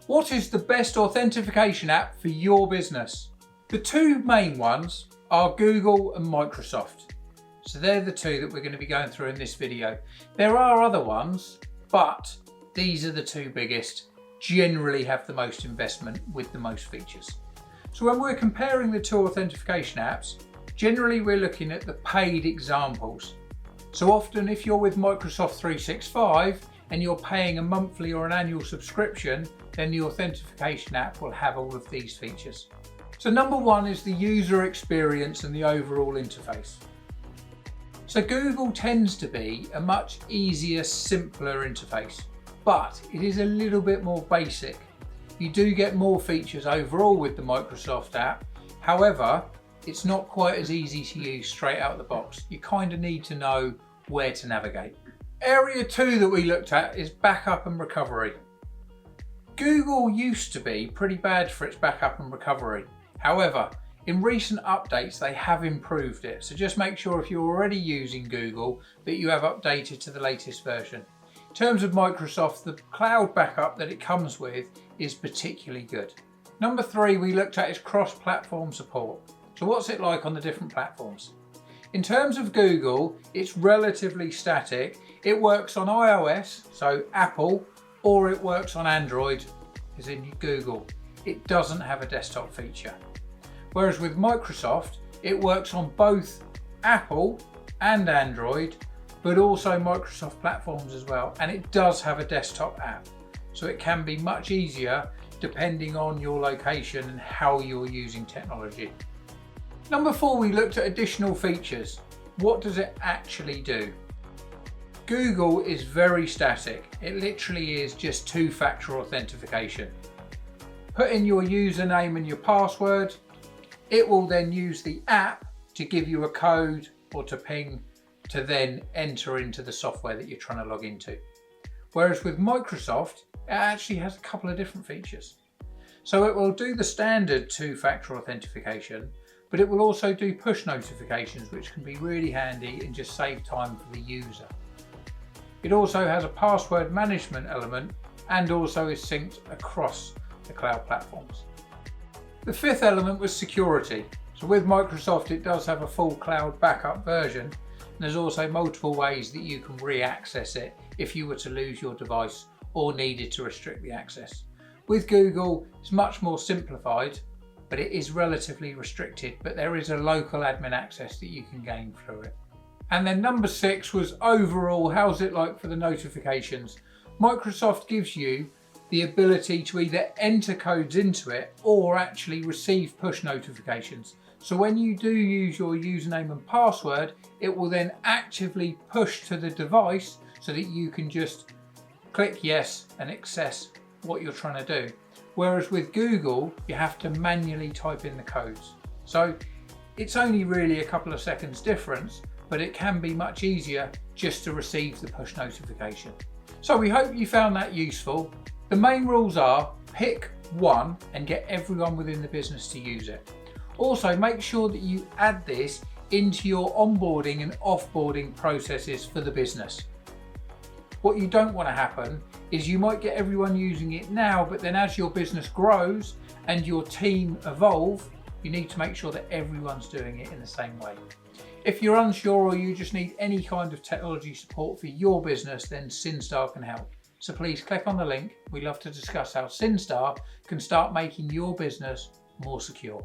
What is the best authentication app for your business? The two main ones are Google and Microsoft. So they're the two that we're going to be going through in this video. There are other ones, but these are the two biggest, generally have the most investment with the most features. So when we're comparing the two authentication apps, generally we're looking at the paid examples. So often if you're with Microsoft 365 and you're paying a monthly or an annual subscription, then the authentication app will have all of these features. So number one is the user experience and the overall interface. So Google tends to be a much easier, simpler interface, but it is a little bit more basic. You do get more features overall with the Microsoft app. However, it's not quite as easy to use straight out of the box. You kind of need to know where to navigate. Area 2 that we looked at is backup and recovery. Google used to be pretty bad for its backup and recovery. However, in recent updates they have improved it. So just make sure if you're already using Google that you have updated to the latest version. In terms of Microsoft, the cloud backup that it comes with is particularly good. Number 3 we looked at is cross-platform support. So what's it like on the different platforms? In terms of Google, it's relatively static. It works on iOS, so Apple, or it works on Android, as in Google. It doesn't have a desktop feature. Whereas with Microsoft, it works on both Apple and Android, but also Microsoft platforms as well. And it does have a desktop app. So it can be much easier depending on your location and how you're using technology. Number 4, we looked at additional features. What does it actually do? Google is very static. It literally is just two-factor authentication. Put in your username and your password. It will then use the app to give you a code or to ping to then enter into the software that you're trying to log into. Whereas with Microsoft, it actually has a couple of different features. So it will do the standard two-factor authentication, but it will also do push notifications, which can be really handy and just save time for the user. It also has a password management element and also is synced across the cloud platforms. The 5th element was security. So with Microsoft, it does have a full cloud backup version. And there's also multiple ways that you can re-access it if you were to lose your device or needed to restrict the access. With Google, it's much more simplified, but it is relatively restricted, but there is a local admin access that you can gain through it. And then number 6 was overall, how's it like for the notifications? Microsoft gives you the ability to either enter codes into it or actually receive push notifications. So when you do use your username and password, it will then actively push to the device so that you can just click yes and access what you're trying to do. Whereas with Google, you have to manually type in the codes. So it's only really a couple of seconds difference, but it can be much easier just to receive the push notification. So we hope you found that useful. The main rules are pick one and get everyone within the business to use it. Also make sure that you add this into your onboarding and offboarding processes for the business. What you don't want to happen is you might get everyone using it now, but then as your business grows and your team evolve, you need to make sure that everyone's doing it in the same way. If you're unsure or you just need any kind of technology support for your business, then Syn-Star can help. So please click on the link. We'd love to discuss how Syn-Star can start making your business more secure.